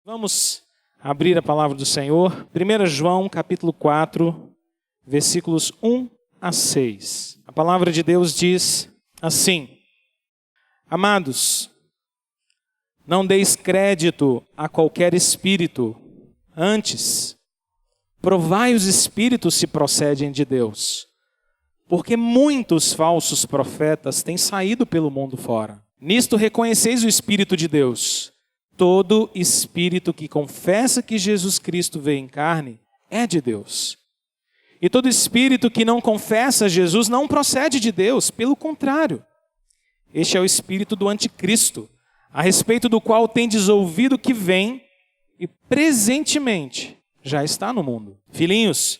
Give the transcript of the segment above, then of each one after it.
Vamos abrir a palavra do Senhor. 1 João, capítulo 4, versículos 1 a 6. A palavra de Deus diz assim: Amados, não deis crédito a qualquer espírito, antes, provai os espíritos se procedem de Deus, porque muitos falsos profetas têm saído pelo mundo fora. Nisto reconheceis o Espírito de Deus. Todo espírito que confessa que Jesus Cristo veio em carne é de Deus. E todo espírito que não confessa Jesus não procede de Deus, pelo contrário. Este é o espírito do anticristo, a respeito do qual tendes ouvido que vem e presentemente já está no mundo. Filhinhos,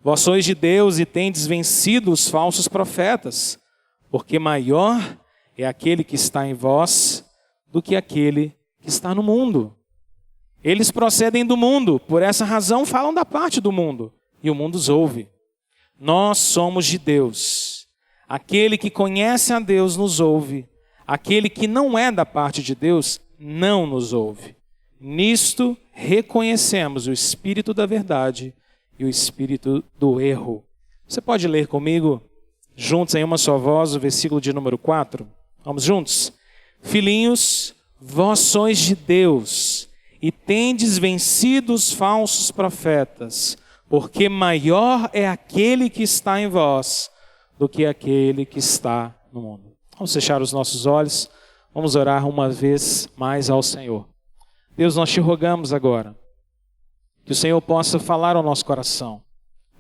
vós sois de Deus e tendes vencido os falsos profetas, porque maior é aquele que está em vós do que aquele que está no mundo. Eles procedem do mundo, por essa razão falam da parte do mundo, e o mundo os ouve. Nós somos de Deus. Aquele que conhece a Deus nos ouve. Aquele que não é da parte de Deus não nos ouve. Nisto reconhecemos o espírito da verdade e o espírito do erro. Você pode ler comigo, juntos em uma só voz, o versículo de número 4? Vamos juntos? Filhinhos, vós sois de Deus e tendes vencido os falsos profetas, porque maior é aquele que está em vós do que aquele que está no mundo. Vamos fechar os nossos olhos, vamos orar uma vez mais ao Senhor. Deus, nós te rogamos agora que o Senhor possa falar ao nosso coração,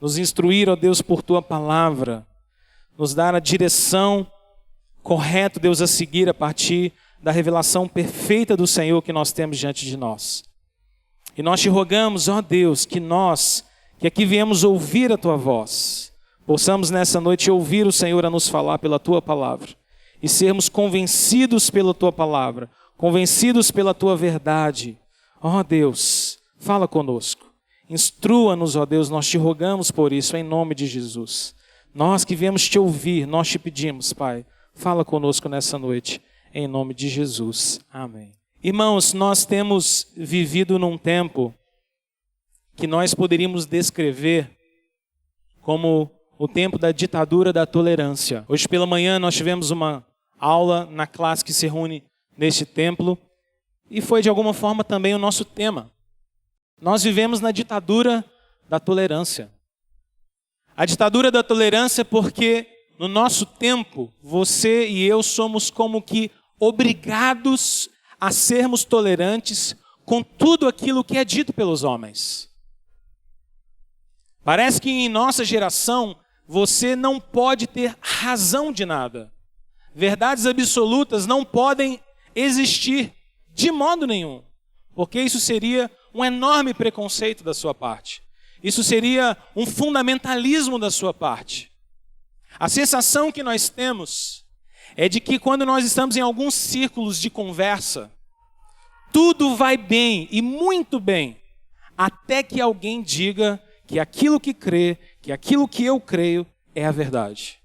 nos instruir, ó Deus, por tua palavra, nos dar a direção correta, Deus, a seguir a partir da revelação perfeita do Senhor que nós temos diante de nós. E nós te rogamos, ó Deus, que nós, que aqui viemos ouvir a tua voz, possamos nessa noite ouvir o Senhor a nos falar pela tua palavra e sermos convencidos pela tua palavra, convencidos pela tua verdade. Ó Deus, fala conosco, instrua-nos, ó Deus, nós te rogamos por isso, em nome de Jesus. Nós que viemos te ouvir, nós te pedimos, Pai, fala conosco nessa noite, em nome de Jesus. Amém. Irmãos, nós temos vivido num tempo que nós poderíamos descrever como o tempo da ditadura da tolerância. Hoje pela manhã nós tivemos uma aula na classe que se reúne neste templo e foi de alguma forma também o nosso tema. Nós vivemos na ditadura da tolerância. A ditadura da tolerância porque no nosso tempo você e eu somos como que obrigados a sermos tolerantes com tudo aquilo que é dito pelos homens. Parece que em nossa geração você não pode ter razão de nada. Verdades absolutas não podem existir de modo nenhum, porque isso seria um enorme preconceito da sua parte. Isso seria um fundamentalismo da sua parte. A sensação que nós temos é de que quando nós estamos em alguns círculos de conversa, tudo vai bem e muito bem, até que alguém diga que aquilo que crê, que aquilo que eu creio é a verdade.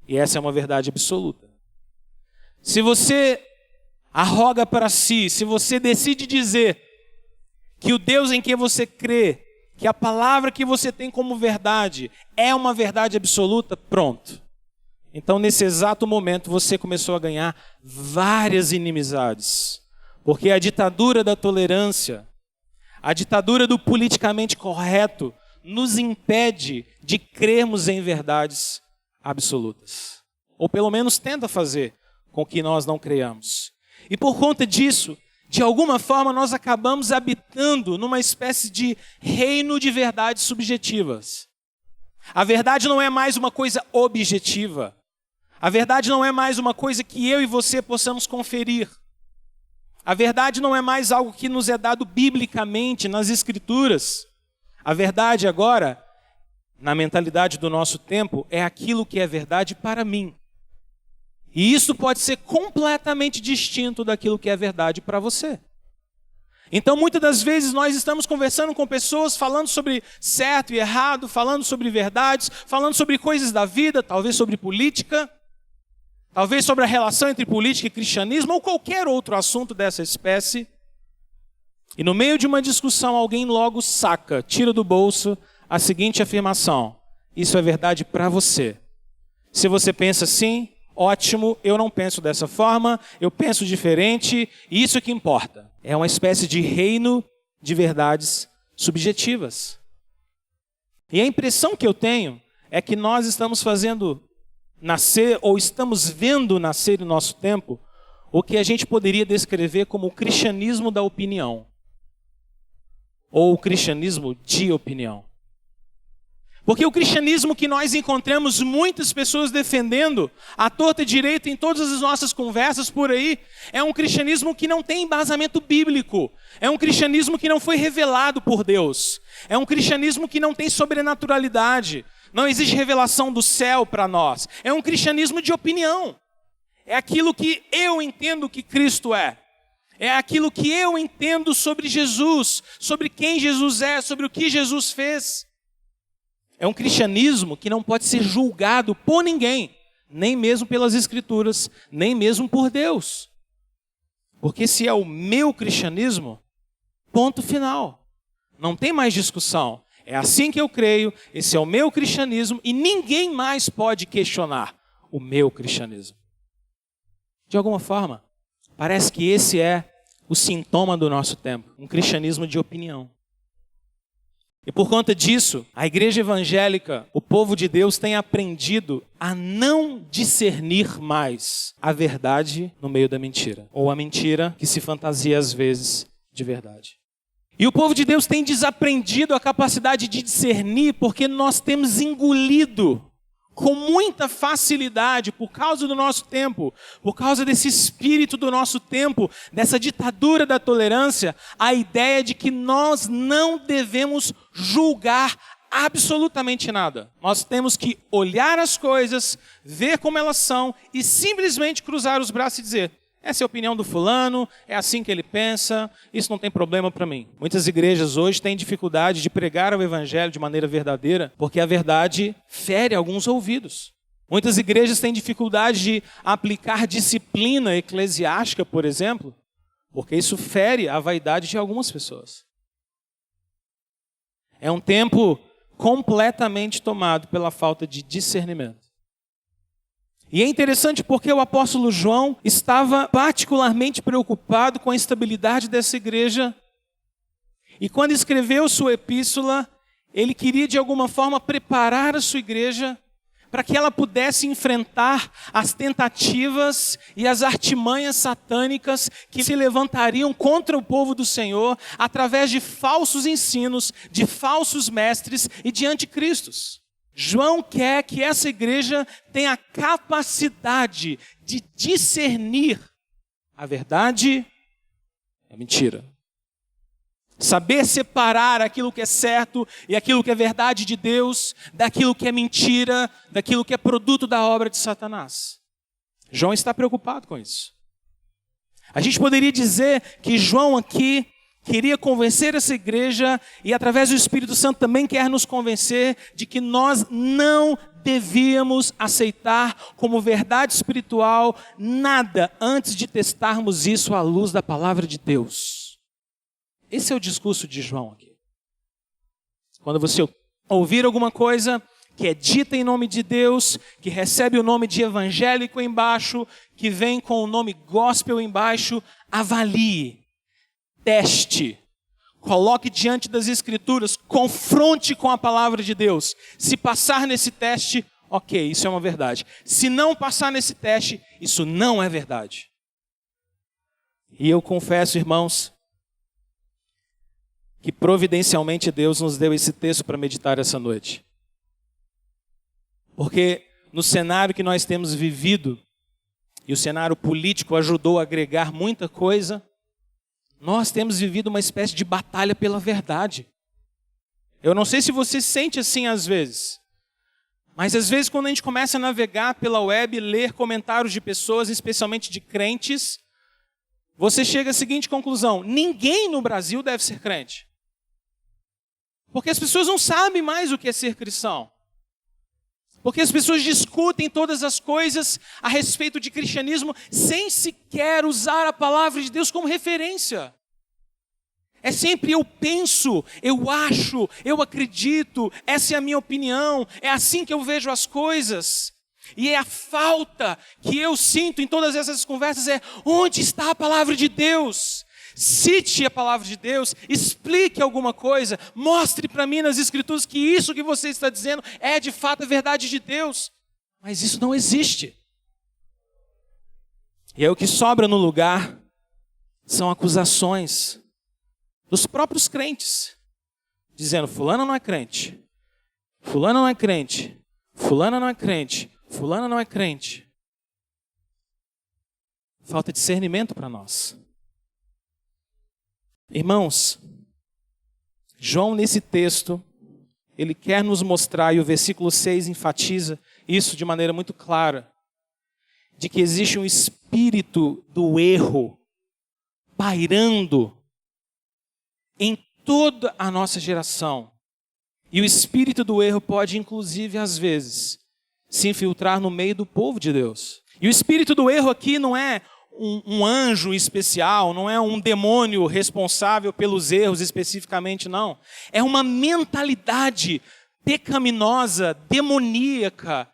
E essa é uma verdade absoluta. Se você arroga para si, se você decide dizer que o Deus em que você crê, que a palavra que você tem como verdade é uma verdade absoluta, pronto. Então, nesse exato momento, você começou a ganhar várias inimizades. Porque a ditadura da tolerância, a ditadura do politicamente correto, nos impede de crermos em verdades absolutas. Ou pelo menos tenta fazer com que nós não creiamos. E por conta disso, de alguma forma, nós acabamos habitando numa espécie de reino de verdades subjetivas. A verdade não é mais uma coisa objetiva. A verdade não é mais uma coisa que eu e você possamos conferir. A verdade não é mais algo que nos é dado biblicamente nas Escrituras. A verdade agora, na mentalidade do nosso tempo, é aquilo que é verdade para mim. E isso pode ser completamente distinto daquilo que é verdade para você. Então, muitas das vezes, nós estamos conversando com pessoas, falando sobre certo e errado, falando sobre verdades, falando sobre coisas da vida, talvez sobre política, talvez sobre a relação entre política e cristianismo, ou qualquer outro assunto dessa espécie. E no meio de uma discussão, alguém logo saca, tira do bolso a seguinte afirmação: isso é verdade para você. Se você pensa assim, ótimo, eu não penso dessa forma, eu penso diferente, e isso que importa. É uma espécie de reino de verdades subjetivas. E a impressão que eu tenho é que nós estamos fazendo nascer, ou estamos vendo nascer no nosso tempo, o que a gente poderia descrever como o cristianismo da opinião. Ou o cristianismo de opinião. Porque o cristianismo que nós encontramos muitas pessoas defendendo à torta e direita em todas as nossas conversas por aí, é um cristianismo que não tem embasamento bíblico. É um cristianismo que não foi revelado por Deus. É um cristianismo que não tem sobrenaturalidade. Não existe revelação do céu para nós. É um cristianismo de opinião. É aquilo que eu entendo que Cristo é. É aquilo que eu entendo sobre Jesus, sobre quem Jesus é, sobre o que Jesus fez. É um cristianismo que não pode ser julgado por ninguém, nem mesmo pelas Escrituras, nem mesmo por Deus. Porque se é o meu cristianismo, ponto final. Não tem mais discussão. É assim que eu creio, esse é o meu cristianismo e ninguém mais pode questionar o meu cristianismo. De alguma forma, parece que esse é o sintoma do nosso tempo, um cristianismo de opinião. E por conta disso, a igreja evangélica, o povo de Deus tem aprendido a não discernir mais a verdade no meio da mentira, ou a mentira que se fantasia às vezes de verdade. E o povo de Deus tem desaprendido a capacidade de discernir porque nós temos engolido com muita facilidade, por causa do nosso tempo, por causa desse espírito do nosso tempo, dessa ditadura da tolerância, a ideia de que nós não devemos julgar absolutamente nada. Nós temos que olhar as coisas, ver como elas são e simplesmente cruzar os braços e dizer: essa é a opinião do fulano, é assim que ele pensa, isso não tem problema para mim. Muitas igrejas hoje têm dificuldade de pregar o evangelho de maneira verdadeira, porque a verdade fere alguns ouvidos. Muitas igrejas têm dificuldade de aplicar disciplina eclesiástica, por exemplo, porque isso fere a vaidade de algumas pessoas. É um tempo completamente tomado pela falta de discernimento. E é interessante porque o apóstolo João estava particularmente preocupado com a estabilidade dessa igreja. E quando escreveu sua epístola, ele queria de alguma forma preparar a sua igreja para que ela pudesse enfrentar as tentativas e as artimanhas satânicas que se levantariam contra o povo do Senhor através de falsos ensinos, de falsos mestres e de anticristos. João quer que essa igreja tenha a capacidade de discernir a verdade e a mentira. Saber separar aquilo que é certo e aquilo que é verdade de Deus, daquilo que é mentira, daquilo que é produto da obra de Satanás. João está preocupado com isso. A gente poderia dizer que João aqui queria convencer essa igreja e através do Espírito Santo também quer nos convencer de que nós não devíamos aceitar como verdade espiritual nada antes de testarmos isso à luz da palavra de Deus. Esse é o discurso de João aqui. Quando você ouvir alguma coisa que é dita em nome de Deus, que recebe o nome de evangélico embaixo, que vem com o nome gospel embaixo, avalie. Teste, coloque diante das Escrituras, confronte com a palavra de Deus. Se passar nesse teste, ok, isso é uma verdade. Se não passar nesse teste, isso não é verdade. E eu confesso, irmãos, que providencialmente Deus nos deu esse texto para meditar essa noite. Porque no cenário que nós temos vivido, e o cenário político ajudou a agregar muita coisa, nós temos vivido uma espécie de batalha pela verdade. Eu não sei se você sente assim às vezes, mas às vezes quando a gente começa a navegar pela web, ler comentários de pessoas, especialmente de crentes, você chega à seguinte conclusão: ninguém no Brasil deve ser crente. Porque as pessoas não sabem mais o que é ser cristão. Porque as pessoas discutem todas as coisas a respeito de cristianismo sem sequer usar a palavra de Deus como referência. É sempre eu penso, eu acho, eu acredito, essa é a minha opinião, é assim que eu vejo as coisas. E é a falta que eu sinto em todas essas conversas é: onde está a palavra de Deus? Cite a palavra de Deus, explique alguma coisa, mostre para mim nas Escrituras que isso que você está dizendo é de fato a verdade de Deus. Mas isso não existe. E aí o que sobra no lugar são acusações dos próprios crentes, dizendo: fulano não é crente, fulano não é crente, fulano não é crente, fulano não é crente. Falta discernimento para nós. Irmãos, João nesse texto, ele quer nos mostrar, e o versículo 6 enfatiza isso de maneira muito clara, de que existe um espírito do erro pairando em toda a nossa geração. E o espírito do erro pode, inclusive, às vezes, se infiltrar no meio do povo de Deus. E o espírito do erro aqui não é um anjo especial, não é um demônio responsável pelos erros especificamente, não. É uma mentalidade pecaminosa, demoníaca,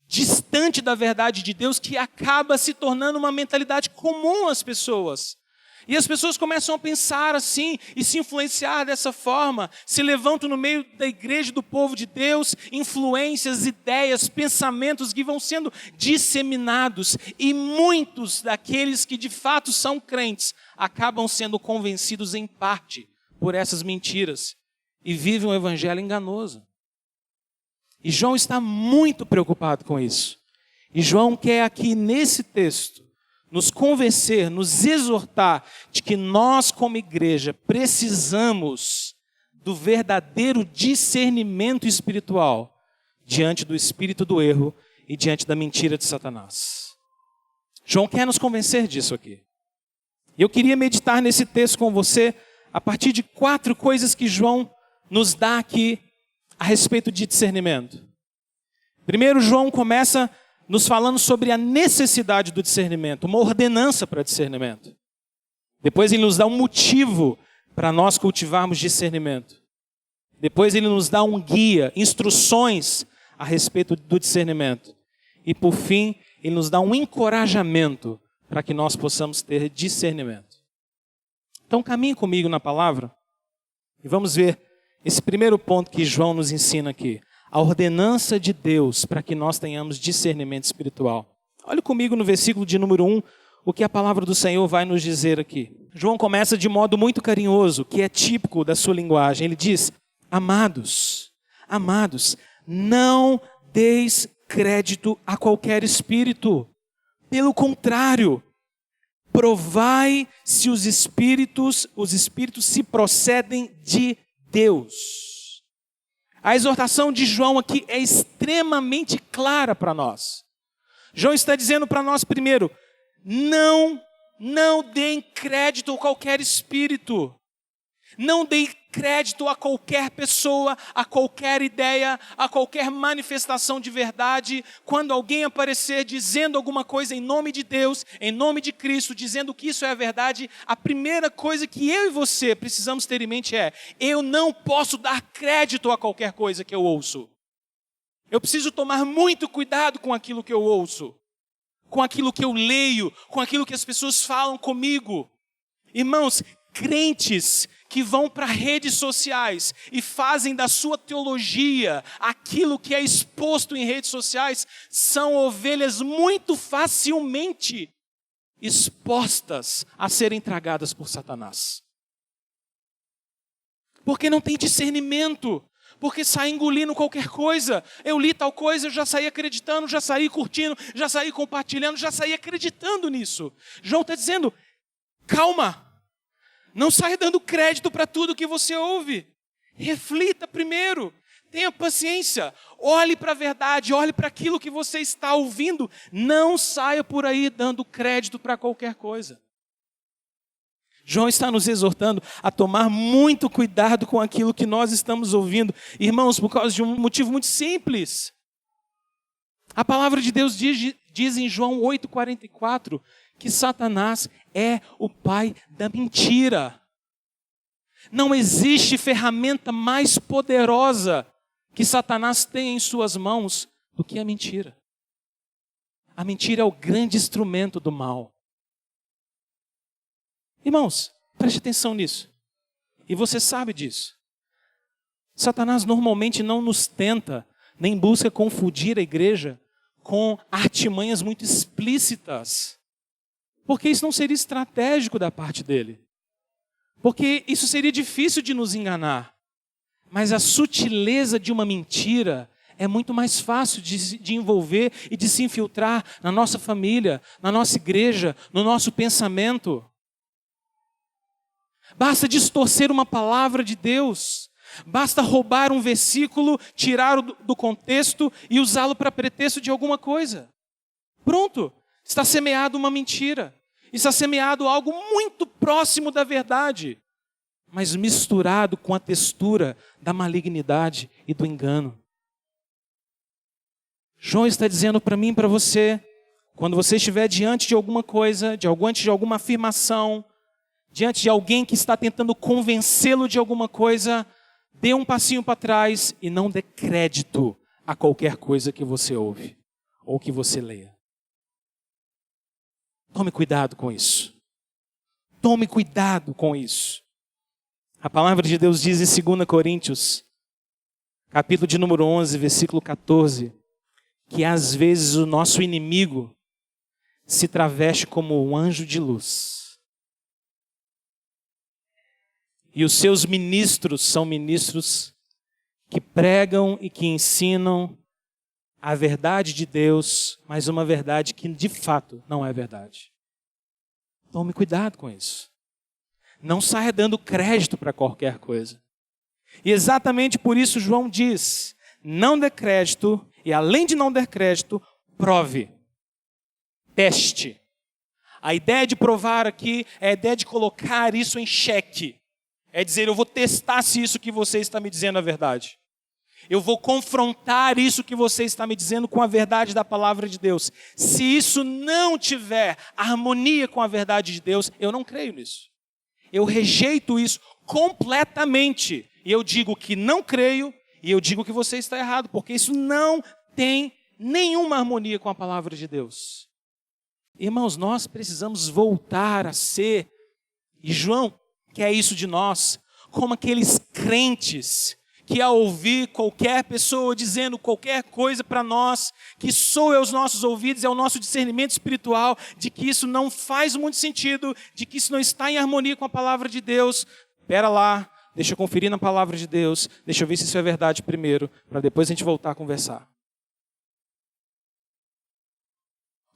distante da verdade de Deus, que acaba se tornando uma mentalidade comum às pessoas. E as pessoas começam a pensar assim e se influenciar dessa forma, se levantam no meio da igreja do povo de Deus, influências, ideias, pensamentos que vão sendo disseminados, e muitos daqueles que de fato são crentes acabam sendo convencidos em parte por essas mentiras e vivem um evangelho enganoso. E João está muito preocupado com isso. E João quer aqui nesse texto nos convencer, nos exortar de que nós como igreja precisamos do verdadeiro discernimento espiritual diante do espírito do erro e diante da mentira de Satanás. João quer nos convencer disso aqui. E eu queria meditar nesse texto com você a partir de 4 coisas que João nos dá aqui a respeito de discernimento. Primeiro, João começa nos falando sobre a necessidade do discernimento, uma ordenança para discernimento. Depois ele nos dá um motivo para nós cultivarmos discernimento. Depois ele nos dá um guia, instruções a respeito do discernimento. E por fim, ele nos dá um encorajamento para que nós possamos ter discernimento. Então caminhe comigo na palavra e vamos ver esse primeiro ponto que João nos ensina aqui. A ordenança de Deus para que nós tenhamos discernimento espiritual. Olhe comigo no versículo de número 1, o que a palavra do Senhor vai nos dizer aqui. João começa de modo muito carinhoso, que é típico da sua linguagem. Ele diz: amados, não deis crédito a qualquer espírito. Pelo contrário, provai se os espíritos se procedem de Deus. A exortação de João aqui é extremamente clara para nós. João está dizendo para nós primeiro: não deem crédito a qualquer espírito. Não deem crédito a qualquer pessoa, a qualquer ideia, a qualquer manifestação de verdade. Quando alguém aparecer dizendo alguma coisa em nome de Deus, em nome de Cristo, dizendo que isso é a verdade, a primeira coisa que eu e você precisamos ter em mente é: eu não posso dar crédito a qualquer coisa que eu ouço. Eu preciso tomar muito cuidado com aquilo que eu ouço, com aquilo que eu leio, com aquilo que as pessoas falam comigo. Irmãos, crentes que vão para redes sociais e fazem da sua teologia aquilo que é exposto em redes sociais, são ovelhas muito facilmente expostas a serem tragadas por Satanás. Porque não tem discernimento, porque sai engolindo qualquer coisa. Eu li tal coisa, eu já saí acreditando, já saí curtindo, já saí compartilhando, já saí acreditando nisso. João está dizendo: calma. Não saia dando crédito para tudo que você ouve. Reflita primeiro. Tenha paciência. Olhe para a verdade. Olhe para aquilo que você está ouvindo. Não saia por aí dando crédito para qualquer coisa. João está nos exortando a tomar muito cuidado com aquilo que nós estamos ouvindo. Irmãos, por causa de um motivo muito simples. A palavra de Deus diz em João 8,44 que Satanás é o pai da mentira. Não existe ferramenta mais poderosa que Satanás tem em suas mãos do que a mentira. A mentira é o grande instrumento do mal. Irmãos, preste atenção nisso. E você sabe disso. Satanás normalmente não nos tenta, nem busca confundir a igreja com artimanhas muito explícitas. Porque isso não seria estratégico da parte dele. Porque isso seria difícil de nos enganar. Mas a sutileza de uma mentira é muito mais fácil de envolver e de se infiltrar na nossa família, na nossa igreja, no nosso pensamento. Basta distorcer uma palavra de Deus. Basta roubar um versículo, tirá-lo do contexto e usá-lo para pretexto de alguma coisa. Pronto, está semeado uma mentira. Está semeado algo muito próximo da verdade, mas misturado com a textura da malignidade e do engano. João está dizendo para mim e para você, quando você estiver diante de alguma coisa, diante de alguma afirmação, diante de alguém que está tentando convencê-lo de alguma coisa, dê um passinho para trás e não dê crédito a qualquer coisa que você ouve ou que você leia. Tome cuidado com isso. Tome cuidado com isso. A palavra de Deus diz em 2 Coríntios, capítulo de número 11, versículo 14, que às vezes o nosso inimigo se traveste como um anjo de luz. E os seus ministros são ministros que pregam e que ensinam a verdade de Deus, mas uma verdade que de fato não é verdade. Tome cuidado com isso. Não saia dando crédito para qualquer coisa. E exatamente por isso João diz, não dê crédito, e além de não dar crédito, prove. Teste. A ideia de provar aqui é a ideia de colocar isso em xeque. É dizer, eu vou testar se isso que você está me dizendo é verdade. Eu vou confrontar isso que você está me dizendo com a verdade da palavra de Deus. Se isso não tiver harmonia com a verdade de Deus, eu não creio nisso. Eu rejeito isso completamente. E eu digo que não creio, e eu digo que você está errado, porque isso não tem nenhuma harmonia com a palavra de Deus. Irmãos, nós precisamos voltar a ser, e João quer isso de nós, como aqueles crentes que ao ouvir qualquer pessoa dizendo qualquer coisa para nós, que soe aos nossos ouvidos, é o nosso discernimento espiritual, de que isso não faz muito sentido, de que isso não está em harmonia com a palavra de Deus. Espera lá, deixa eu conferir na palavra de Deus, deixa eu ver se isso é verdade primeiro, para depois a gente voltar a conversar.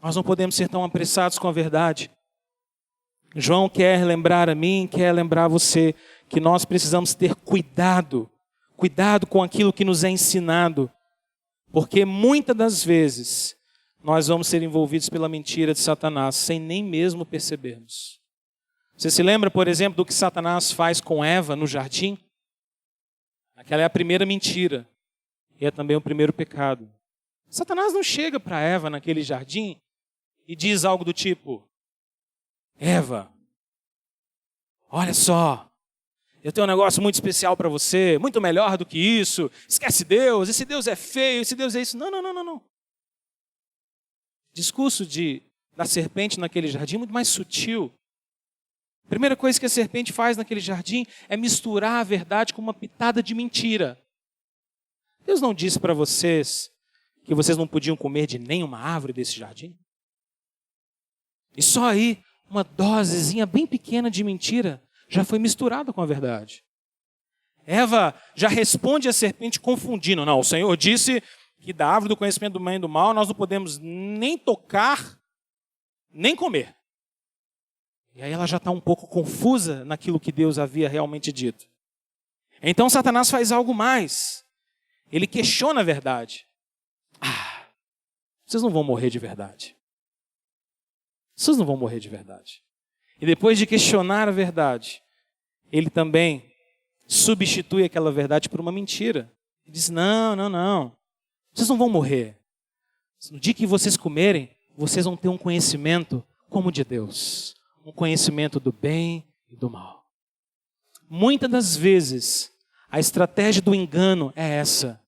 Nós não podemos ser tão apressados com a verdade. João quer lembrar a mim, quer lembrar a você, que nós precisamos ter cuidado com aquilo que nos é ensinado, porque muitas das vezes nós vamos ser envolvidos pela mentira de Satanás, sem nem mesmo percebermos. Você se lembra, por exemplo, do que Satanás faz com Eva no jardim? Aquela é a primeira mentira, e é também o primeiro pecado. Satanás não chega para Eva naquele jardim e diz algo do tipo, Eva, olha só, eu tenho um negócio muito especial para você, muito melhor do que isso. Esquece Deus, esse Deus é feio, esse Deus é isso. Não. Discurso da serpente naquele jardim é muito mais sutil. A primeira coisa que a serpente faz naquele jardim é misturar a verdade com uma pitada de mentira. Deus não disse para vocês que vocês não podiam comer de nenhuma árvore desse jardim? E só aí, uma dosezinha bem pequena de mentira já foi misturada com a verdade. Eva já responde à serpente confundindo. Não, o Senhor disse que da árvore do conhecimento do bem e do mal nós não podemos nem tocar, nem comer. E aí ela já está um pouco confusa naquilo que Deus havia realmente dito. Então Satanás faz algo mais. Ele questiona a verdade. Vocês não vão morrer de verdade. Vocês não vão morrer de verdade. E depois de questionar a verdade, ele também substitui aquela verdade por uma mentira. Ele diz, não. Vocês não vão morrer. No dia que vocês comerem, vocês vão ter um conhecimento como de Deus. Um conhecimento do bem e do mal. Muitas das vezes, a estratégia do engano é essa.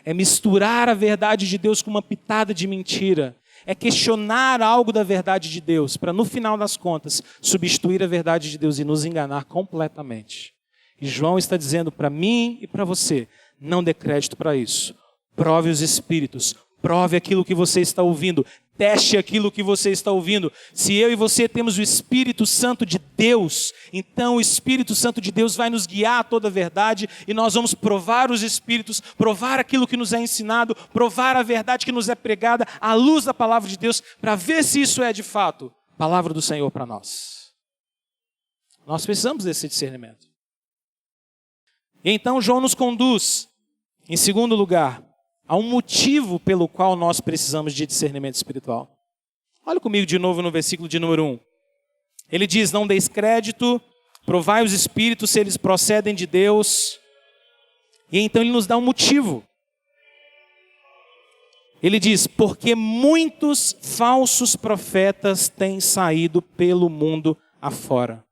É misturar a verdade de Deus com uma pitada de mentira. É questionar algo da verdade de Deus, para no final das contas, substituir a verdade de Deus e nos enganar completamente. E João está dizendo para mim e para você, não dê crédito para isso. Prove os espíritos, prove aquilo que você está ouvindo, teste aquilo que você está ouvindo. Se eu e você temos o Espírito Santo de Deus, então o Espírito Santo de Deus vai nos guiar a toda a verdade e nós vamos provar os espíritos, provar aquilo que nos é ensinado, provar a verdade que nos é pregada à luz da palavra de Deus, para ver se isso é de fato palavra do Senhor para nós. Nós precisamos desse discernimento. E então João nos conduz, em segundo lugar, há um motivo pelo qual nós precisamos de discernimento espiritual. Olha comigo de novo no versículo de número 1. Ele diz, não deis crédito, provai os espíritos se eles procedem de Deus. E então ele nos dá um motivo. Ele diz, porque muitos falsos profetas têm saído pelo mundo afora.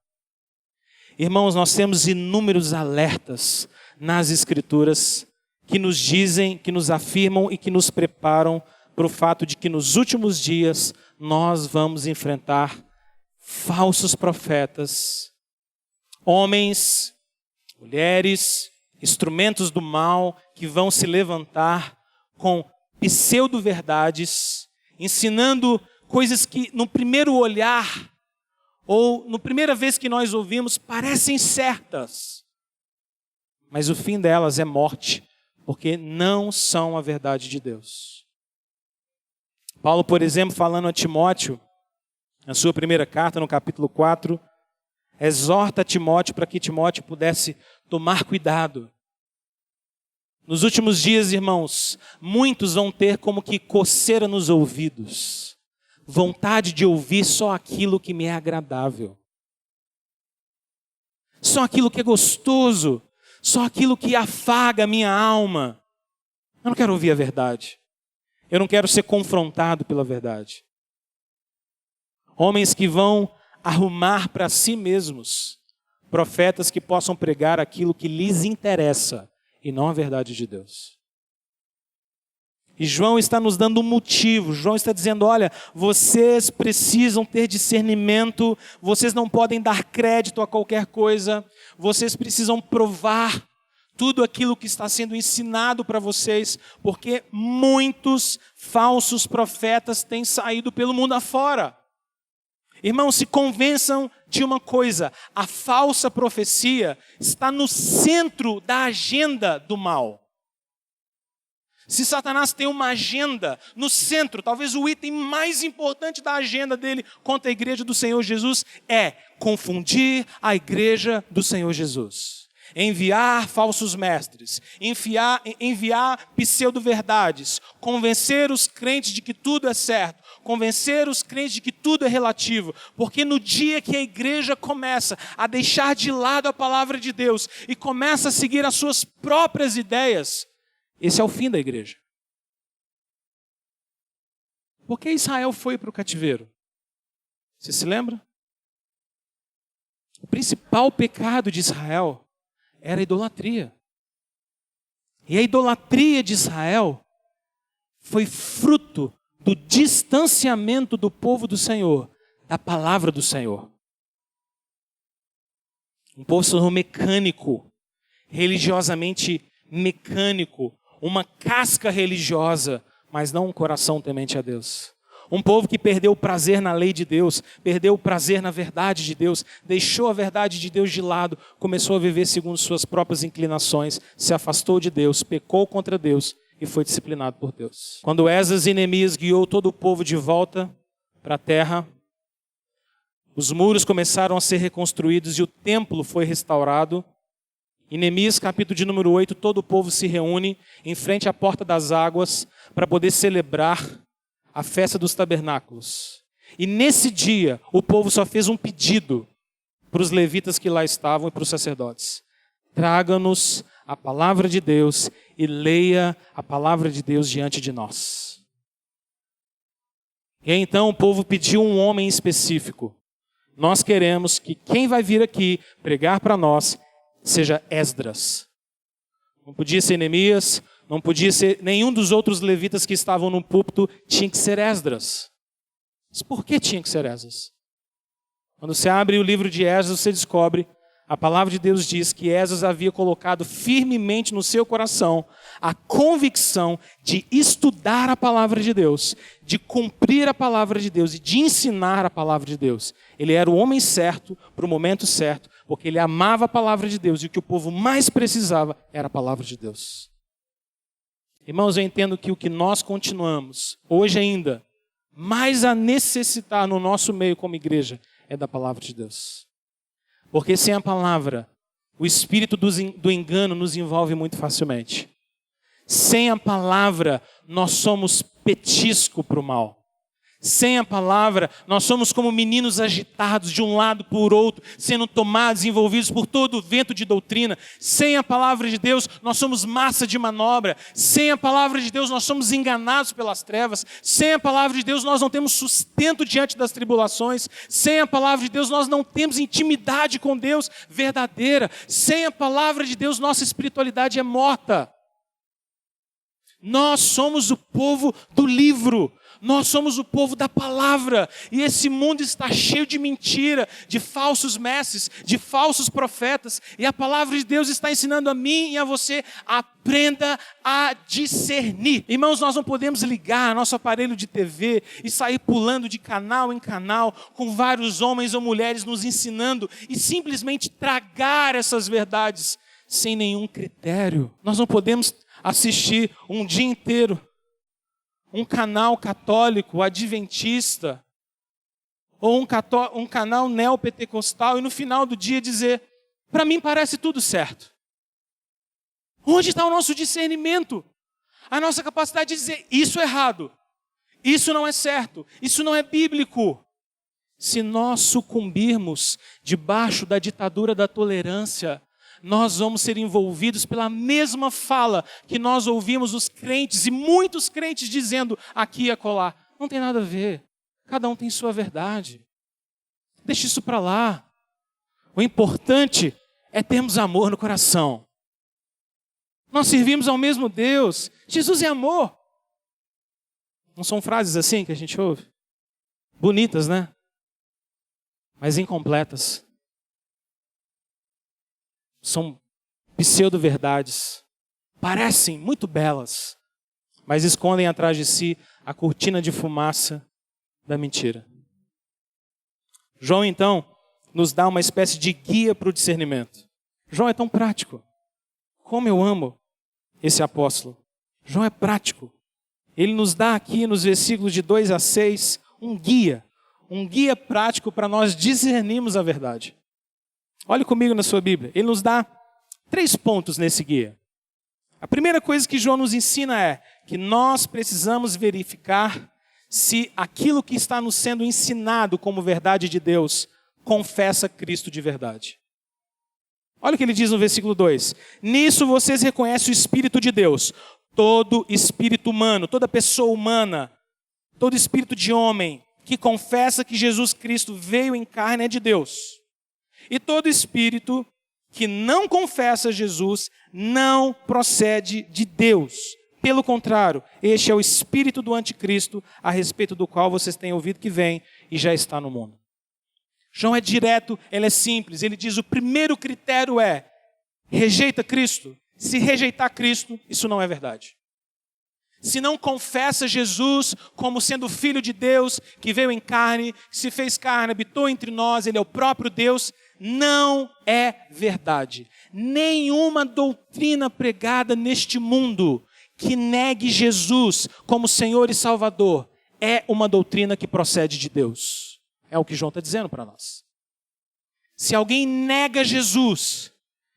Irmãos, nós temos inúmeros alertas nas Escrituras que nos dizem, que nos afirmam e que nos preparam para o fato de que nos últimos dias nós vamos enfrentar falsos profetas, homens, mulheres, instrumentos do mal que vão se levantar com pseudo-verdades, ensinando coisas que no primeiro olhar ou na primeira vez que nós ouvimos parecem certas, mas o fim delas é morte, porque não são a verdade de Deus. Paulo, por exemplo, falando a Timóteo, na sua primeira carta, no capítulo 4, exorta Timóteo para que Timóteo pudesse tomar cuidado. Nos últimos dias, irmãos, muitos vão ter como que coceira nos ouvidos, vontade de ouvir só aquilo que me é agradável, só aquilo que é gostoso, só aquilo que afaga a minha alma. Eu não quero ouvir a verdade. Eu não quero ser confrontado pela verdade. Homens que vão arrumar para si mesmos profetas que possam pregar aquilo que lhes interessa e não a verdade de Deus. E João está nos dando um motivo. João está dizendo, olha, vocês precisam ter discernimento, vocês não podem dar crédito a qualquer coisa, vocês precisam provar tudo aquilo que está sendo ensinado para vocês, porque muitos falsos profetas têm saído pelo mundo afora. Irmãos, se convençam de uma coisa, a falsa profecia está no centro da agenda do mal. Se Satanás tem uma agenda no centro, talvez o item mais importante da agenda dele contra a igreja do Senhor Jesus é confundir a igreja do Senhor Jesus. Enviar falsos mestres, enviar pseudo-verdades, convencer os crentes de que tudo é certo, convencer os crentes de que tudo é relativo, porque no dia que a igreja começa a deixar de lado a palavra de Deus e começa a seguir as suas próprias ideias, esse é o fim da igreja. Por que Israel foi para o cativeiro? Você se lembra? O principal pecado de Israel era a idolatria. E a idolatria de Israel foi fruto do distanciamento do povo do Senhor, da palavra do Senhor. Um povo se tornou mecânico, religiosamente mecânico, uma casca religiosa, mas não um coração temente a Deus. Um povo que perdeu o prazer na lei de Deus, perdeu o prazer na verdade de Deus, deixou a verdade de Deus de lado, começou a viver segundo suas próprias inclinações, se afastou de Deus, pecou contra Deus e foi disciplinado por Deus. Quando Esdras e Neemias guiou todo o povo de volta para a terra, os muros começaram a ser reconstruídos e o templo foi restaurado. Em Neemias, capítulo de número 8, todo o povo se reúne em frente à porta das águas para poder celebrar a festa dos tabernáculos. E nesse dia, o povo só fez um pedido para os levitas que lá estavam e para os sacerdotes. Traga-nos a palavra de Deus e leia a palavra de Deus diante de nós. E então o povo pediu um homem específico. Nós queremos que quem vai vir aqui pregar para nós seja Esdras. Não podia ser Neemias, não podia ser nenhum dos outros levitas que estavam no púlpito, tinha que ser Esdras. Mas por que tinha que ser Esdras? Quando você abre o livro de Esdras, você descobre, a palavra de Deus diz que Esdras havia colocado firmemente no seu coração a convicção de estudar a palavra de Deus, de cumprir a palavra de Deus e de ensinar a palavra de Deus. Ele era o homem certo para o momento certo, porque ele amava a palavra de Deus e o que o povo mais precisava era a palavra de Deus. Irmãos, eu entendo que o que nós continuamos, hoje ainda, mais a necessitar no nosso meio como igreja, é da palavra de Deus. Porque sem a palavra, o espírito do engano nos envolve muito facilmente. Sem a palavra, nós somos petisco para o mal. Sem a palavra, nós somos como meninos agitados de um lado por outro, sendo tomados, envolvidos por todo o vento de doutrina. Sem a palavra de Deus, nós somos massa de manobra. Sem a palavra de Deus, nós somos enganados pelas trevas. Sem a palavra de Deus, nós não temos sustento diante das tribulações. Sem a palavra de Deus, nós não temos intimidade com Deus verdadeira. Sem a palavra de Deus, nossa espiritualidade é morta. Nós somos o povo do livro. Nós somos o povo da palavra, e esse mundo está cheio de mentira, de falsos mestres, de falsos profetas, e a palavra de Deus está ensinando a mim e a você, aprenda a discernir. Irmãos, nós não podemos ligar nosso aparelho de TV e sair pulando de canal em canal, com vários homens ou mulheres nos ensinando, e simplesmente tragar essas verdades, sem nenhum critério. Nós não podemos assistir um dia inteiro um canal católico, adventista, ou um canal neopentecostal, e no final do dia dizer, para mim parece tudo certo. Onde está o nosso discernimento? A nossa capacidade de dizer, isso é errado, isso não é certo, isso não é bíblico. Se nós sucumbirmos debaixo da ditadura da tolerância, nós vamos ser envolvidos pela mesma fala que nós ouvimos os crentes e muitos crentes dizendo aqui e acolá. Não tem nada a ver. Cada um tem sua verdade. Deixa isso para lá. O importante é termos amor no coração. Nós servimos ao mesmo Deus. Jesus é amor. Não são frases assim que a gente ouve? Bonitas, né? Mas incompletas. São pseudo-verdades, parecem muito belas, mas escondem atrás de si a cortina de fumaça da mentira. João, então, nos dá uma espécie de guia para o discernimento. João é tão prático. Como eu amo esse apóstolo. João é prático. Ele nos dá aqui nos versículos de 2 a 6 um guia prático para nós discernirmos a verdade. Olhe comigo na sua Bíblia. Ele nos dá 3 pontos nesse guia. A primeira coisa que João nos ensina é que nós precisamos verificar se aquilo que está nos sendo ensinado como verdade de Deus confessa Cristo de verdade. Olha o que ele diz no versículo 2. Nisso vocês reconhecem o Espírito de Deus. Todo espírito humano, toda pessoa humana, todo espírito de homem que confessa que Jesus Cristo veio em carne é de Deus. E todo espírito que não confessa Jesus não procede de Deus. Pelo contrário, este é o espírito do anticristo, a respeito do qual vocês têm ouvido que vem e já está no mundo. João é direto, ele é simples. Ele diz, o primeiro critério é, rejeita Cristo. Se rejeitar Cristo, isso não é verdade. Se não confessa Jesus como sendo Filho de Deus, que veio em carne, que se fez carne, habitou entre nós, ele é o próprio Deus, não é verdade. Nenhuma doutrina pregada neste mundo que negue Jesus como Senhor e Salvador é uma doutrina que procede de Deus. É o que João está dizendo para nós. Se alguém nega Jesus,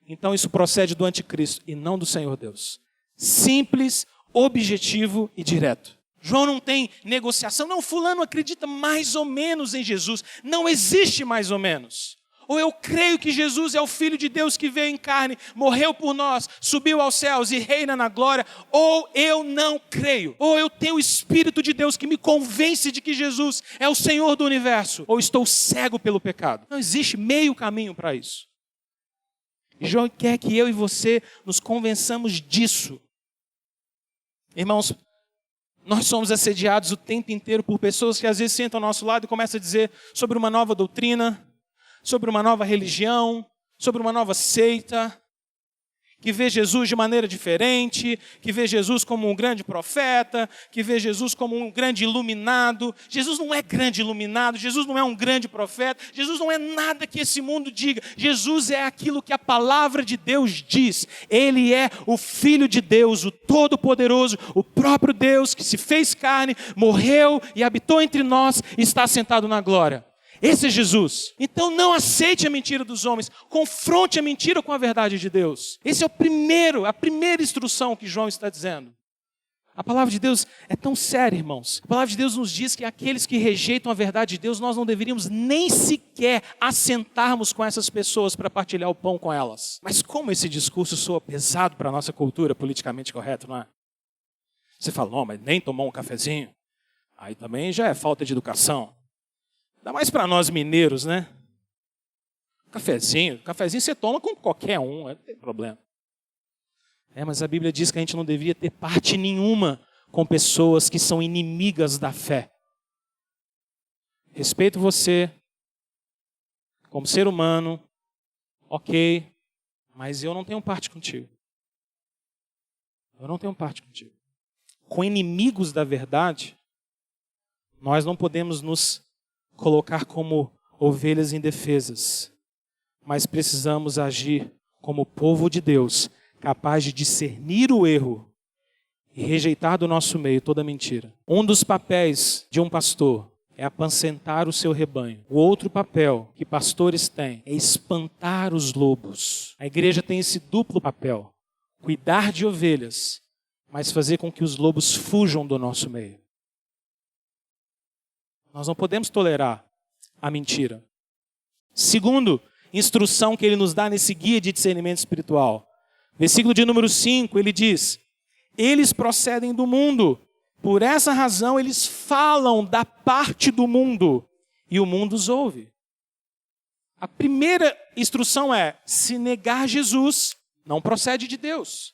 então isso procede do anticristo e não do Senhor Deus. Simples, objetivo e direto. João não tem negociação. Não, fulano acredita mais ou menos em Jesus. Não existe mais ou menos. Ou eu creio que Jesus é o Filho de Deus que veio em carne, morreu por nós, subiu aos céus e reina na glória, ou eu não creio. Ou eu tenho o Espírito de Deus que me convence de que Jesus é o Senhor do universo, ou estou cego pelo pecado. Não existe meio caminho para isso. E João quer que eu e você nos convençamos disso. Irmãos, nós somos assediados o tempo inteiro por pessoas que às vezes sentam ao nosso lado e começam a dizer sobre uma nova doutrina, sobre uma nova religião, sobre uma nova seita, que vê Jesus de maneira diferente, que vê Jesus como um grande profeta, que vê Jesus como um grande iluminado. Jesus não é grande iluminado, Jesus não é um grande profeta, Jesus não é nada que esse mundo diga. Jesus é aquilo que a palavra de Deus diz. Ele é o Filho de Deus, o Todo-Poderoso, o próprio Deus que se fez carne, morreu e habitou entre nós e está sentado na glória. Esse é Jesus. Então não aceite a mentira dos homens, confronte a mentira com a verdade de Deus. Esse é a primeira instrução que João está dizendo. A palavra de Deus é tão séria, irmãos. A palavra de Deus nos diz que aqueles que rejeitam a verdade de Deus, nós não deveríamos nem sequer assentarmos com essas pessoas para partilhar o pão com elas. Mas como esse discurso soa pesado para a nossa cultura politicamente correta, não é? Você fala, não, mas nem tomou um cafezinho. Aí também já é falta de educação. Ainda mais para nós mineiros, né? Cafezinho você toma com qualquer um, não tem problema. Mas a Bíblia diz que a gente não deveria ter parte nenhuma com pessoas que são inimigas da fé. Respeito você como ser humano, ok, mas eu não tenho parte contigo. Eu não tenho parte contigo. Com inimigos da verdade, nós não podemos nos colocar como ovelhas indefesas, mas precisamos agir como povo de Deus, capaz de discernir o erro e rejeitar do nosso meio toda mentira. Um dos papéis de um pastor é apacentar o seu rebanho. O outro papel que pastores têm é espantar os lobos. A igreja tem esse duplo papel: cuidar de ovelhas, mas fazer com que os lobos fujam do nosso meio. Nós não podemos tolerar a mentira. Segundo, instrução que ele nos dá nesse guia de discernimento espiritual. Versículo de número 5, ele diz: eles procedem do mundo, por essa razão eles falam da parte do mundo, e o mundo os ouve. A primeira instrução é: se negar Jesus, não procede de Deus.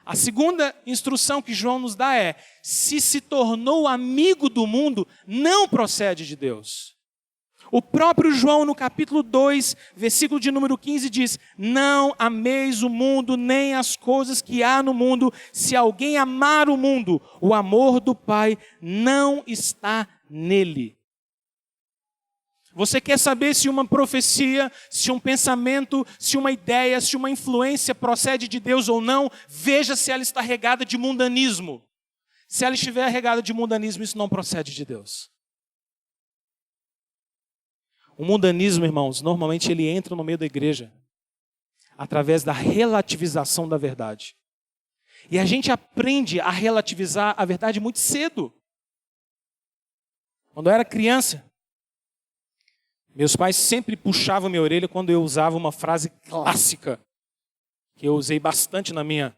A segunda instrução que João nos dá é: se tornou amigo do mundo, não procede de Deus. O próprio João, no capítulo 2, versículo de número 15, diz: não ameis o mundo, nem as coisas que há no mundo. Se alguém amar o mundo, o amor do Pai não está nele. Você quer saber se uma profecia, se um pensamento, se uma ideia, se uma influência procede de Deus ou não? Veja se ela está regada de mundanismo. Se ela estiver regada de mundanismo, isso não procede de Deus. O mundanismo, irmãos, normalmente ele entra no meio da igreja através da relativização da verdade. E a gente aprende a relativizar a verdade muito cedo. Quando eu era criança, meus pais sempre puxavam minha orelha quando eu usava uma frase clássica, que eu usei bastante na minha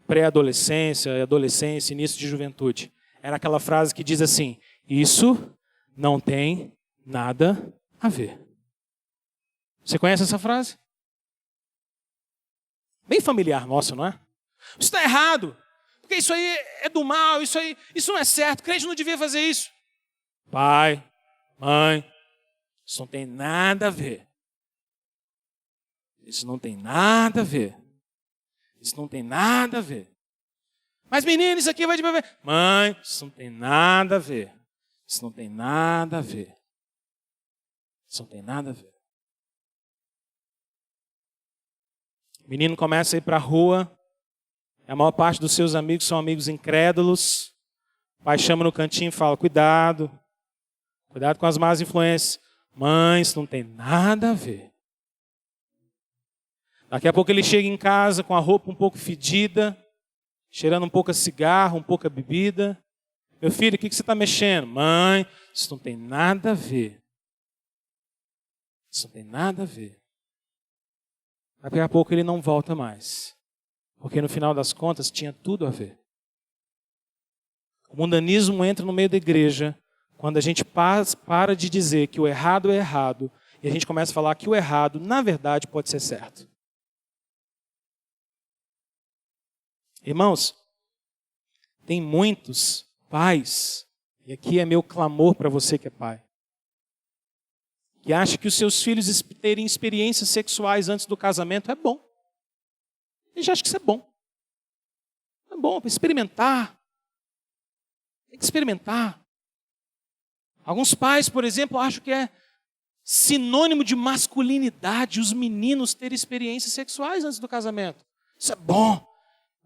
pré-adolescência, adolescência, início de juventude. Era aquela frase que diz assim: isso não tem nada a ver. Você conhece essa frase? Bem familiar nossa, não é? Isso está errado, porque isso aí é do mal, isso não é certo, crente não devia fazer isso. Pai, mãe, isso não tem nada a ver. Isso não tem nada a ver. Isso não tem nada a ver. Mas menino, isso aqui vai de... Mãe, isso não tem nada a ver. Isso não tem nada a ver. Isso não tem nada a ver. O menino começa a ir para a rua. A maior parte dos seus amigos são amigos incrédulos. O pai chama no cantinho e fala: cuidado. Cuidado com as más influências. Mãe, isso não tem nada a ver. Daqui a pouco ele chega em casa com a roupa um pouco fedida, cheirando um pouco a cigarro, um pouco a bebida. Meu filho, o que você está mexendo? Mãe, isso não tem nada a ver. Isso não tem nada a ver. Daqui a pouco ele não volta mais. Porque no final das contas tinha tudo a ver. O mundanismo entra no meio da igreja quando a gente para de dizer que o errado é errado e a gente começa a falar que o errado, na verdade, pode ser certo. Irmãos, tem muitos pais, e aqui é meu clamor para você que é pai, que acha que os seus filhos terem experiências sexuais antes do casamento é bom. Eles acham que isso é bom. É bom para experimentar. Tem que experimentar. Alguns pais, por exemplo, acham que é sinônimo de masculinidade os meninos terem experiências sexuais antes do casamento. Isso é bom.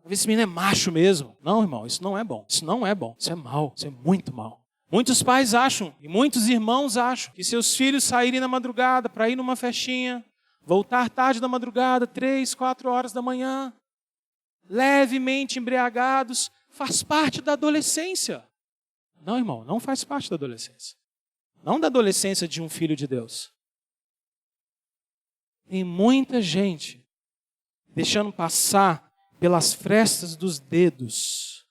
Esse menino é macho mesmo. Não, irmão, isso não é bom. Isso não é bom. Isso é mal. Isso é muito mal. Muitos pais acham, e muitos irmãos acham, que seus filhos saírem na madrugada para ir numa festinha, voltar tarde da madrugada, 3, 4 horas da manhã, levemente embriagados, faz parte da adolescência. Não, irmão, não faz parte da adolescência. Não da adolescência de um filho de Deus. Tem muita gente deixando passar pelas frestas dos dedos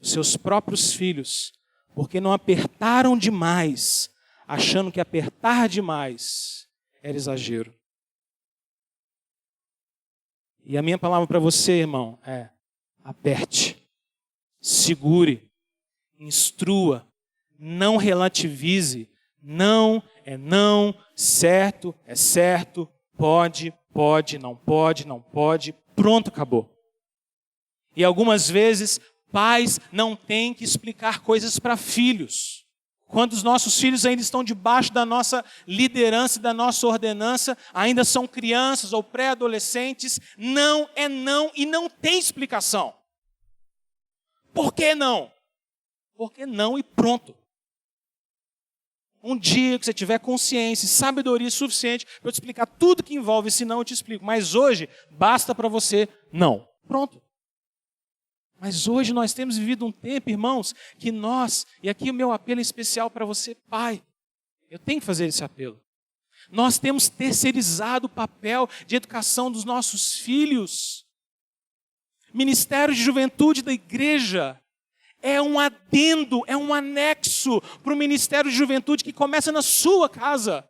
os seus próprios filhos, porque não apertaram demais, achando que apertar demais era exagero. E a minha palavra para você, irmão, é: aperte, segure, instrua, não relativize. Não é não, certo é certo, pode, não pode, pronto, acabou. E algumas vezes, pais não têm que explicar coisas para filhos. Quando os nossos filhos ainda estão debaixo da nossa liderança e da nossa ordenança, ainda são crianças ou pré-adolescentes, não é não e não tem explicação. Por que não? Porque não e pronto. Um dia que você tiver consciência e sabedoria suficiente para eu te explicar tudo que envolve, se não eu te explico. Mas hoje, basta para você não. Pronto. Mas hoje nós temos vivido um tempo, irmãos, que nós, e aqui o meu apelo é especial para você, pai, eu tenho que fazer esse apelo. Nós temos terceirizado o papel de educação dos nossos filhos. Ministério de Juventude da igreja é um adendo, é um anexo para o Ministério de Juventude que começa na sua casa.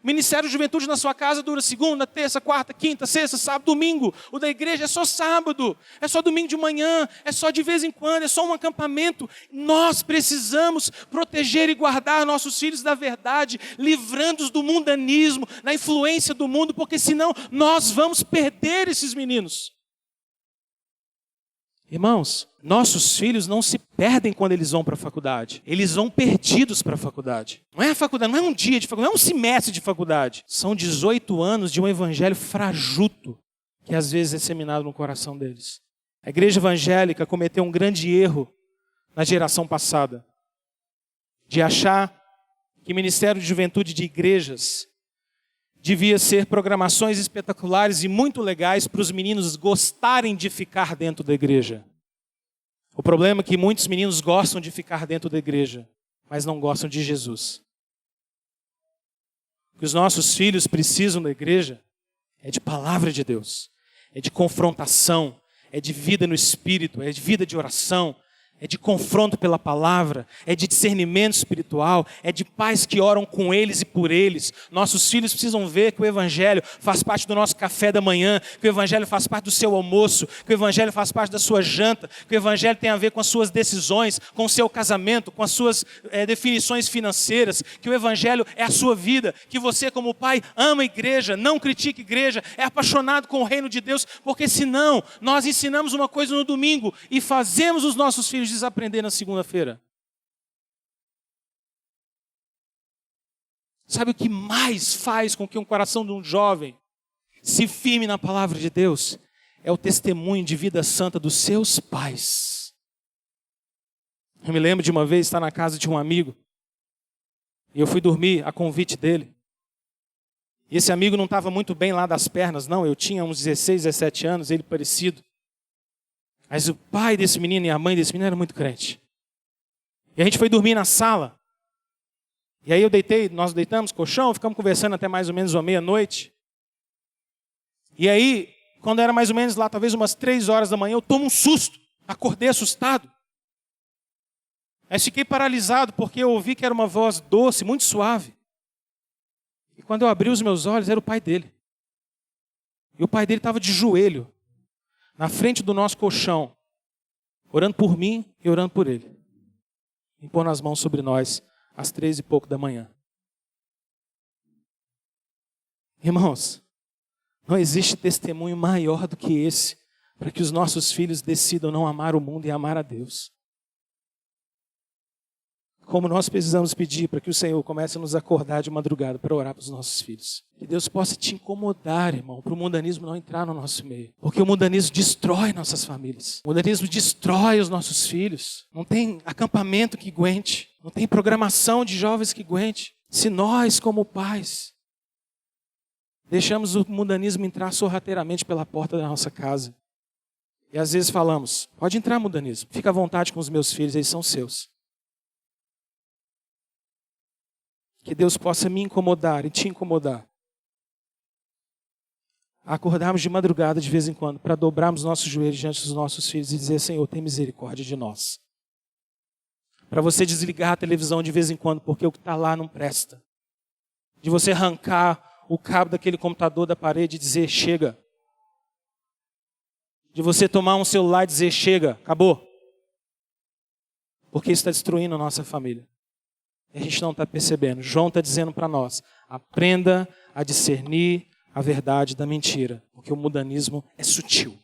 O Ministério de Juventude na sua casa dura segunda, terça, quarta, quinta, sexta, sábado, domingo. O da igreja é só sábado, é só domingo de manhã, é só de vez em quando, é só um acampamento. Nós precisamos proteger e guardar nossos filhos da verdade, livrando-os do mundanismo, da influência do mundo, porque senão nós vamos perder esses meninos. Irmãos, nossos filhos não se perdem quando eles vão para a faculdade. Eles vão perdidos para a faculdade. Não é a faculdade, não é um dia de faculdade, não é um semestre de faculdade. São 18 anos de um evangelho frajuto que às vezes é seminado no coração deles. A igreja evangélica cometeu um grande erro na geração passada, de achar que o Ministério de Juventude de igrejas devia ser programações espetaculares e muito legais para os meninos gostarem de ficar dentro da igreja. O problema é que muitos meninos gostam de ficar dentro da igreja, mas não gostam de Jesus. O que os nossos filhos precisam da igreja é de palavra de Deus, é de confrontação, é de vida no espírito, é de vida de oração, é de confronto pela palavra, é de discernimento espiritual, é de pais que oram com eles e por eles. Nossos filhos precisam ver que o Evangelho faz parte do nosso café da manhã, que o Evangelho faz parte do seu almoço, que o Evangelho faz parte da sua janta, que o Evangelho tem a ver com as suas decisões, com o seu casamento, com as suas definições financeiras, que o Evangelho é a sua vida, que você como pai ama a igreja, não critica a igreja, é apaixonado com o reino de Deus, porque senão nós ensinamos uma coisa no domingo e fazemos os nossos filhos desaprender na segunda-feira. Sabe o que mais faz com que um coração de um jovem se firme na palavra de Deus? É o testemunho de vida santa dos seus pais. Eu me lembro de uma vez estar na casa de um amigo e eu fui dormir a convite dele. E esse amigo não estava muito bem lá das pernas, não. Eu tinha uns 16, 17 anos, ele parecido. Mas o pai desse menino e a mãe desse menino eram muito crentes. E a gente foi dormir na sala. E aí nós deitamos colchão, ficamos conversando até mais ou menos uma meia-noite. E aí, quando era mais ou menos lá, talvez umas 3 horas da manhã, eu tomo um susto. Acordei assustado. Aí fiquei paralisado porque eu ouvi que era uma voz doce, muito suave. E quando eu abri os meus olhos, era o pai dele. E o pai dele estava de joelho, na frente do nosso colchão, orando por mim e orando por ele, impondo as mãos sobre nós às 3:00 da manhã. Irmãos, não existe testemunho maior do que esse para que os nossos filhos decidam não amar o mundo e amar a Deus. Como nós precisamos pedir para que o Senhor comece a nos acordar de madrugada para orar para os nossos filhos. Que Deus possa te incomodar, irmão, para o mundanismo não entrar no nosso meio. Porque o mundanismo destrói nossas famílias. O mundanismo destrói os nossos filhos. Não tem acampamento que aguente. Não tem programação de jovens que aguente. Se nós, como pais, deixamos o mundanismo entrar sorrateiramente pela porta da nossa casa. E às vezes falamos, pode entrar mundanismo. Fica à vontade com os meus filhos, eles são seus. Que Deus possa me incomodar e te incomodar. Acordarmos de madrugada de vez em quando para dobrarmos nossos joelhos diante dos nossos filhos e dizer, Senhor, tem misericórdia de nós. Para você desligar a televisão de vez em quando porque o que está lá não presta. De você arrancar o cabo daquele computador da parede e dizer, chega. De você tomar um celular e dizer, chega, acabou. Porque isso está destruindo a nossa família. E a gente não está percebendo. João está dizendo para nós, aprenda a discernir a verdade da mentira, porque o mundanismo é sutil.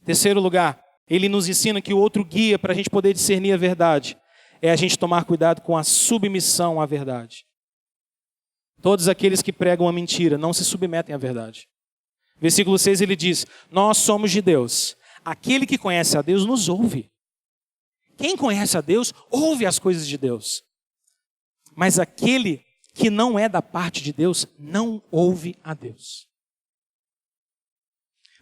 Terceiro lugar, ele nos ensina que o outro guia para a gente poder discernir a verdade é a gente tomar cuidado com a submissão à verdade. Todos aqueles que pregam a mentira não se submetem à verdade. Versículo 6 ele diz, nós somos de Deus. Aquele que conhece a Deus nos ouve. Quem conhece a Deus, ouve as coisas de Deus. Mas aquele que não é da parte de Deus, não ouve a Deus.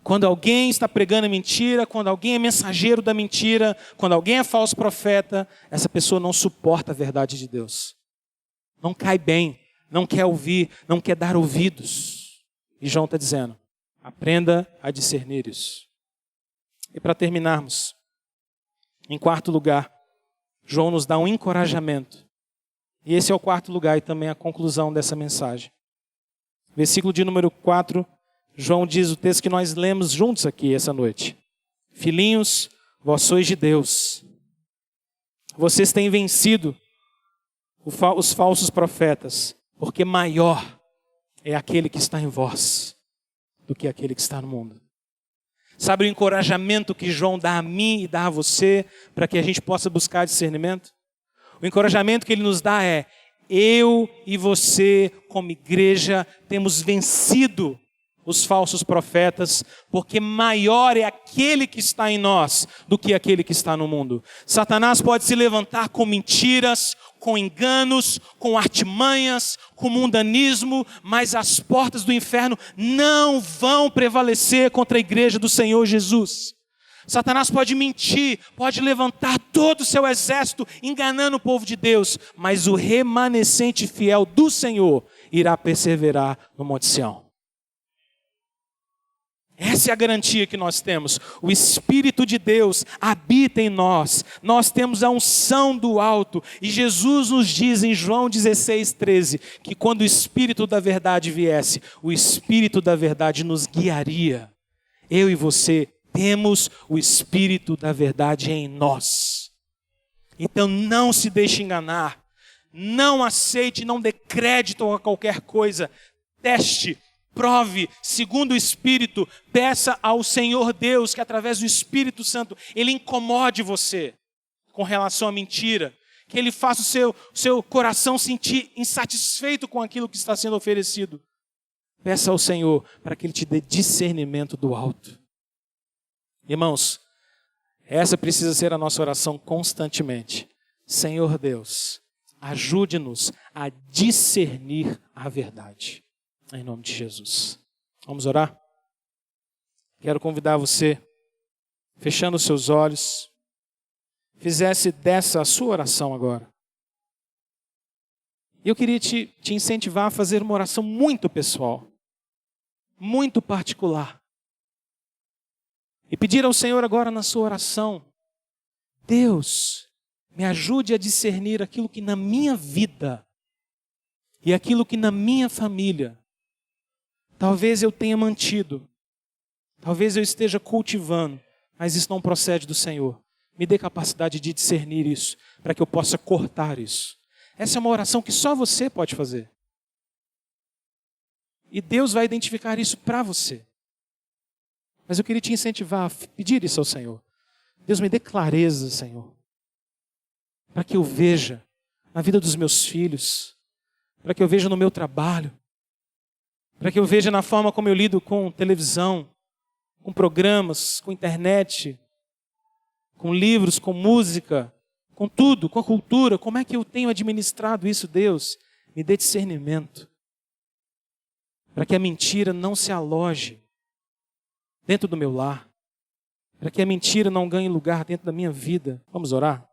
Quando alguém está pregando mentira, quando alguém é mensageiro da mentira, quando alguém é falso profeta, essa pessoa não suporta a verdade de Deus. Não cai bem, não quer ouvir, não quer dar ouvidos. E João está dizendo, aprenda a discernir isso. E para terminarmos, em quarto lugar, João nos dá um encorajamento. E esse é o quarto lugar e também a conclusão dessa mensagem. Versículo de número 4, João diz o texto que nós lemos juntos aqui essa noite. Filhinhos, vós sois de Deus. Vocês têm vencido os falsos profetas, porque maior é aquele que está em vós do que aquele que está no mundo. Sabe o encorajamento que João dá a mim e dá a você para que a gente possa buscar discernimento? O encorajamento que ele nos dá é, eu e você, como igreja, temos vencido os falsos profetas, porque maior é aquele que está em nós do que aquele que está no mundo. Satanás pode se levantar com mentiras, com enganos, com artimanhas, com mundanismo, mas as portas do inferno não vão prevalecer contra a igreja do Senhor Jesus. Satanás pode mentir, pode levantar todo o seu exército enganando o povo de Deus, mas o remanescente fiel do Senhor irá perseverar no Monte Sião. Essa é a garantia que nós temos. O Espírito de Deus habita em nós. Nós temos a unção do alto. E Jesus nos diz em João 16:13, que quando o Espírito da verdade viesse, o Espírito da verdade nos guiaria. Eu e você temos o Espírito da verdade em nós. Então não se deixe enganar. Não aceite, não dê crédito a qualquer coisa. Teste. Prove, segundo o Espírito, peça ao Senhor Deus que através do Espírito Santo Ele incomode você com relação à mentira, que Ele faça o seu coração sentir insatisfeito com aquilo que está sendo oferecido. Peça ao Senhor para que Ele te dê discernimento do alto. Irmãos, essa precisa ser a nossa oração constantemente. Senhor Deus, ajude-nos a discernir a verdade. Em nome de Jesus. Vamos orar? Quero convidar você, fechando os seus olhos, fizesse dessa a sua oração agora. E eu queria te incentivar a fazer uma oração muito pessoal, muito particular. E pedir ao Senhor agora na sua oração, Deus, me ajude a discernir aquilo que na minha vida e aquilo que na minha família talvez eu tenha mantido Talvez eu esteja cultivando, mas isso não procede do Senhor. Me dê capacidade de discernir isso, para que eu possa cortar isso. Essa é uma oração que só você pode fazer. E Deus vai identificar isso para você. Mas eu queria te incentivar a pedir isso ao Senhor. Deus, me dê clareza, Senhor, para que eu veja na vida dos meus filhos, para que eu veja no meu trabalho, para que eu veja na forma como eu lido com televisão, com programas, com internet, com livros, com música, com tudo, com a cultura. Como é que eu tenho administrado isso, Deus? Me dê discernimento, para que a mentira não se aloje dentro do meu lar, para que a mentira não ganhe lugar dentro da minha vida. Vamos orar?